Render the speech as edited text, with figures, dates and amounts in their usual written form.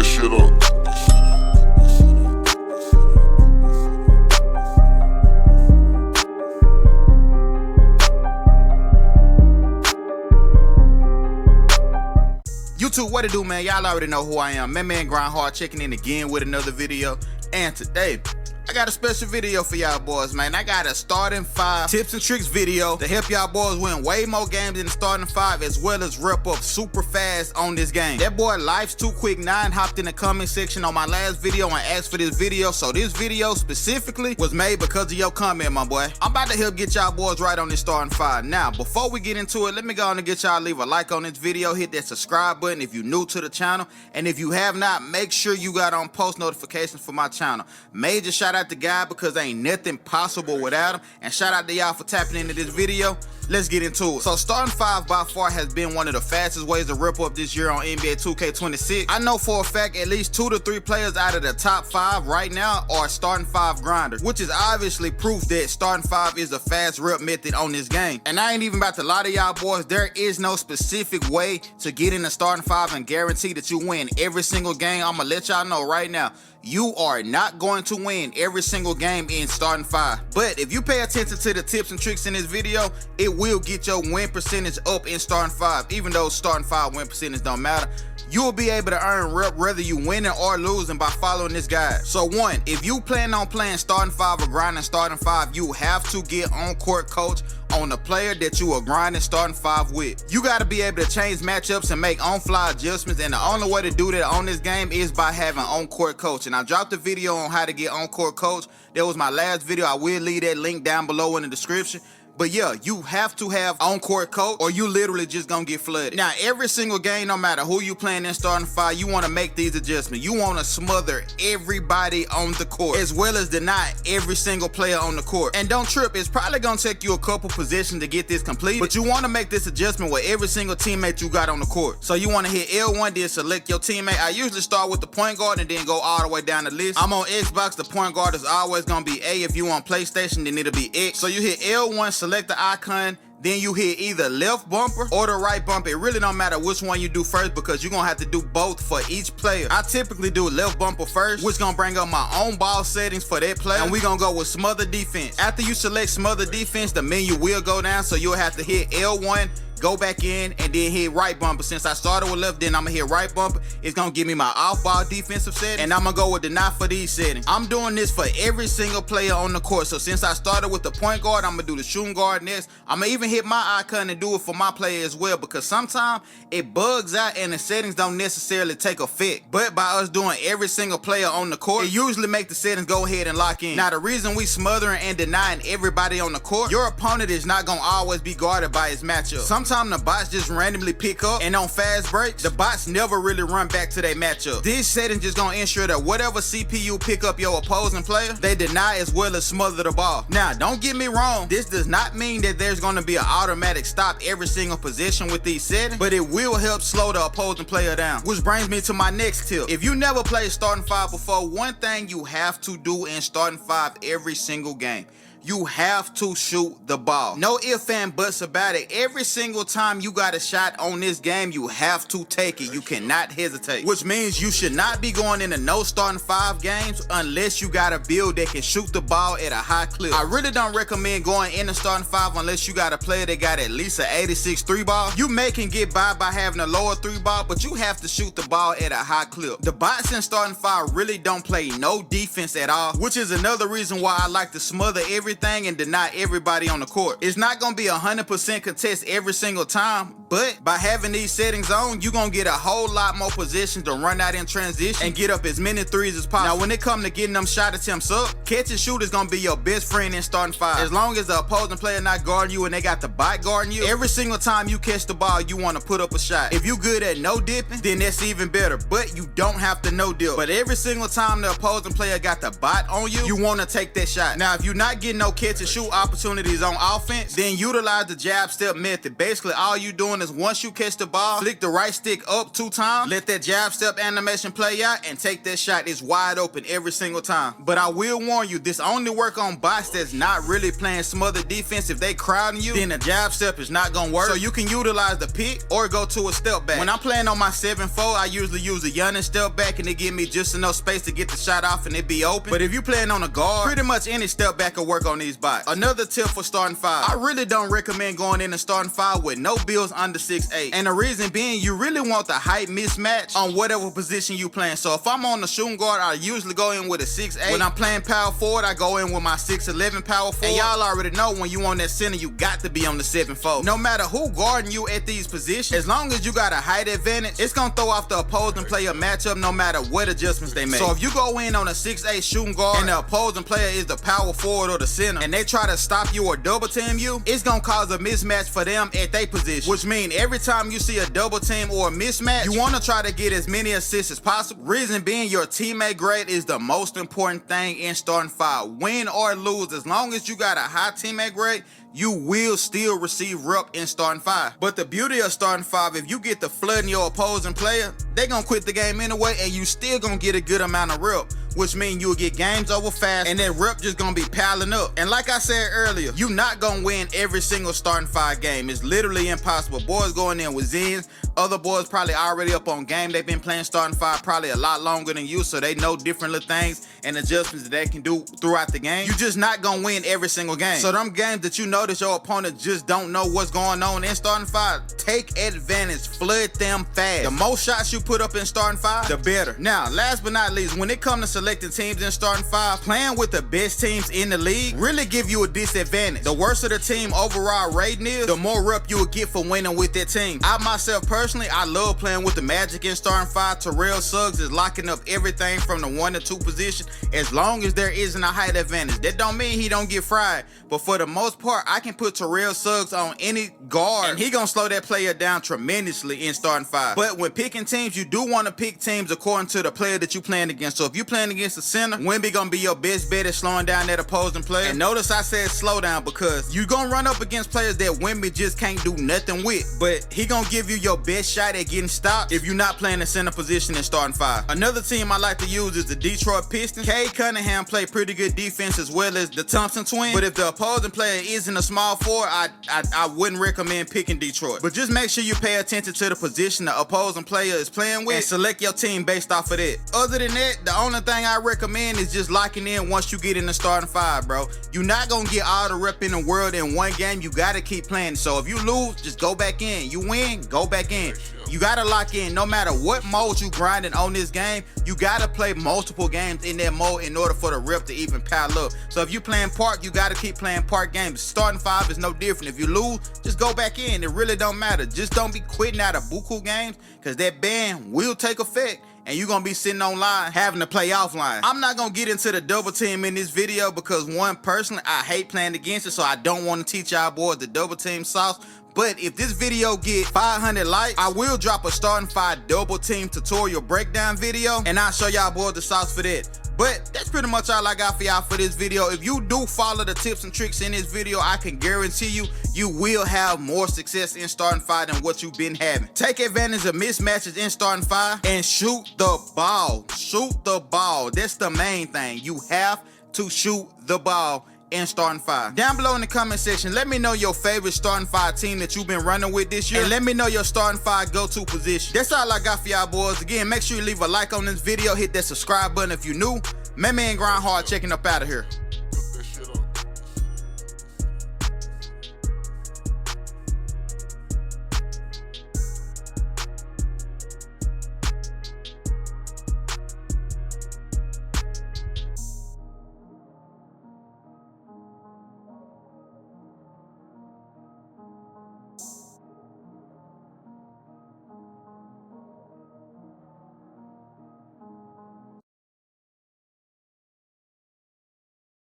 that shit up. YouTube, what it do, man? Y'all already know who I am. Man Grind Hard, checking in again with another video. And today, I got a special video for y'all boys, man. I got a starting 5 tips and tricks video to help y'all boys win way more games in the starting 5, as well as rep up super fast on this game. That boy Life's Too Quick 9 hopped in the comment section on my last video and asked for this video, so this video specifically was made because of your comment, my boy. I'm about to help get y'all boys right on this starting 5. Now, before we get into it, let me go on and get y'all leave a like on this video, hit that subscribe button if you're new to the channel, and if you have not, make sure you got on post notifications for my channel. Major shout out to God, because ain't nothing possible without him, and shout out to y'all for tapping into this video. Let's get into it. So starting 5 by far has been one of the fastest ways to rip up this year on NBA 2K26. I know for a fact at least 2 to 3 players out of the top 5 right now are starting 5 grinders, which is obviously proof that starting 5 is a fast rep method on this game. And I ain't even about to lie to y'all boys, there is no specific way to get in the starting 5 and guarantee that you win every single game. I'ma let y'all know right now, you are not going to win every single game in starting 5. But if you pay attention to the tips and tricks in this video, it will get your win percentage up in starting 5. Even though starting 5 win percentage don't matter, you will be able to earn rep whether you winning or losing by following this guide. So 1, if you plan on playing starting 5 or grinding starting 5, you have to get on court coach on the player that you are grinding starting 5 with. You got to be able to change matchups and make on-fly adjustments, and the only way to do that on this game is by having on-court coach. And I dropped a video on how to get on-court coach. That was my last video. I will leave that link down below in the description. But yeah, you have to have on-court coach or you literally just gonna get flooded. Now, every single game, no matter who you playing in starting 5, you wanna make these adjustments. You wanna smother everybody on the court, as well as deny every single player on the court. And don't trip, it's probably gonna take you a couple possessions to get this completed, but you wanna make this adjustment with every single teammate you got on the court. So you wanna hit L1, then select your teammate. I usually start with the point guard and then go all the way down the list. I'm on Xbox, the point guard is always gonna be A. If you on PlayStation, then it'll be X. So you hit L1, select the icon, then you hit either left bumper or the right bumper. It really don't matter which one you do first, because you're gonna have to do both for each player. I typically do left bumper first, which gonna bring up my own ball settings for that player, and we gonna go with smother defense. After you select smother defense, the menu will go down, so you'll have to hit L1, go back in, and then hit right bumper. Since I started with left, then I'm gonna hit right bumper. It's gonna give me my off-ball defensive setting, and I'm gonna go with deny for these settings. I'm doing this for every single player on the court. So since I started with the point guard, I'm gonna do the shooting guard next. I'm gonna even hit my icon and do it for my player as well, because sometimes it bugs out and the settings don't necessarily take effect. But by us doing every single player on the court, it usually make the settings go ahead and lock in. Now, the reason we smothering and denying everybody on the court, your opponent is not gonna always be guarded by his matchup. Sometimes the bots just randomly pick up, and on fast breaks, the bots never really run back to their matchup. This setting just gonna ensure that whatever CPU pick up your opposing player, they deny as well as smother the ball. Now, don't get me wrong, this does not mean that there's gonna be an automatic stop every single position with these settings, but it will help slow the opposing player down. Which brings me to my next tip. If you never played starting 5 before, one thing you have to do in starting 5 every single game, you have to shoot the ball. No ifs and buts about it. Every single time you got a shot on this game, you have to take it. You cannot hesitate. Which means you should not be going into no starting 5 games unless you got a build that can shoot the ball at a high clip. I really don't recommend going into starting 5 unless you got a player that got at least an 86 3 ball. You may can get by having a lower 3 ball, but you have to shoot the ball at a high clip. The bots in starting 5 really don't play no defense at all, which is another reason why I like to smother everything and deny everybody on the court. It's not gonna be 100% contest every single time, but by having these settings on, you're gonna get a whole lot more positions to run out in transition and get up as many threes as possible. Now, when it comes to getting them shot attempts up, catch and shoot is gonna be your best friend in starting 5. As long as the opposing player not guarding you and they got the bot guarding you, every single time you catch the ball, you wanna put up a shot. If you good at no dipping, then that's even better, but you don't have to no dip. But every single time the opposing player got the bot on you, you wanna take that shot. Now, if you're not getting no catch and shoot opportunities on offense, then utilize the jab step method. Basically, all you doing is once you catch the ball, flick the right stick up 2 times, let that jab step animation play out, and take that shot. It's wide open every single time. But I will warn you, this only work on bots that's not really playing smothered defense. If they crowding you, then the jab step is not gonna work. So you can utilize the pick or go to a step back. When I'm playing on my 7-4, I usually use a Yunnin step back, and it give me just enough space to get the shot off and it be open. But if you playing on a guard, pretty much any step back will work on these bots. Another tip for starting 5, I really don't recommend going in and starting 5 with no builds under 6'8". And the reason being, you really want the height mismatch on whatever position you playing. So if I'm on the shooting guard, I usually go in with a 6'8". When I'm playing power forward, I go in with my 6'11" power forward. And y'all already know, when you on that center, you got to be on the 7'4". No matter who guarding you at these positions, as long as you got a height advantage, it's gonna throw off the opposing player matchup no matter what adjustments they make. So if you go in on a 6'8" shooting guard and the opposing player is the power forward or the center, and they try to stop you or double team you, it's gonna cause a mismatch for them at their position. Which means every time you see a double team or a mismatch, you wanna try to get as many assists as possible. Reason being, your teammate grade is the most important thing in starting 5. Win or lose, as long as you got a high teammate grade, you will still receive rep in starting 5. But the beauty of starting 5, if you get to flooding your opposing player, they gonna quit the game anyway, and you still gonna get a good amount of rep, which means you'll get games over fast, and that rep just gonna be piling up. And like I said earlier, you not gonna win every single starting 5 game. It's literally impossible. Boys going in with Zens, other boys probably already up on game. They've been playing starting 5 probably a lot longer than you, so they know different little things and adjustments that they can do throughout the game. You just not gonna win every single game. So them games that you know that your opponent just don't know what's going on in starting 5, take advantage, flood them fast. The more shots you put up in starting 5, the better. Now, last but not least, when it comes to selecting teams in starting 5, playing with the best teams in the league really give you a disadvantage. The worse the team overall rating is, the more rep you will get for winning with that team. I myself personally, I love playing with the Magic in starting 5. Terrell Suggs is locking up everything from the 1 to 2 position, as long as there isn't a height advantage. That don't mean he don't get fried, but for the most part, I can put Terrell Suggs on any guard and he gonna slow that player down tremendously in starting 5. But when picking teams, you do want to pick teams according to the player that you playing against. So if you playing against the center, Wemby gonna be your best bet at slowing down that opposing player. And notice I said slow down, because you gonna run up against players that Wemby just can't do nothing with, but he gonna give you your best shot at getting stopped if you're not playing the center position in starting 5. Another team I like to use is the Detroit Pistons. Cade Cunningham play pretty good defense, as well as the Thompson twins, but if the opposing player isn't a small forward, I wouldn't recommend picking Detroit. But just make sure you pay attention to the position the opposing player is playing with and select your team based off of that. Other than that, the only thing I recommend is just locking in once you get in the starting 5, bro. You're not gonna get all the rep in the world in one game. You gotta keep playing. So if you lose, just go back in. You win, go back in. You gotta lock in. No matter what mode you grinding on this game, you gotta play multiple games in that mode in order for the rep to even pile up. So if you playing park, you gotta keep playing park games. Starting 5 is no different. If you lose, just go back in. It really don't matter. Just don't be quitting out of buku games, because that ban will take effect and you're gonna be sitting online having to play offline. I'm not gonna get into the double team in this video, because one, personally, I hate playing against it, so I don't want to teach y'all boys the double team sauce. But if this video get 500 likes, I will drop a starting 5 double team tutorial breakdown video, and I'll show y'all boys the sauce for that. But that's pretty much all I got for y'all for this video. If you do follow the tips and tricks in this video, I can guarantee you, you will have more success in starting 5 than what you've been having. Take advantage of mismatches in starting 5 and shoot the ball. Shoot the ball. That's the main thing. You have to shoot the ball in starting 5. Down below in the comment section, let me know your favorite starting 5 team that you've been running with this year, and let me know your starting 5 go-to position. That's all I got for y'all boys. Again, make sure you leave a like on this video, hit that subscribe button if you're new. Man Grind Hard checking up out of here.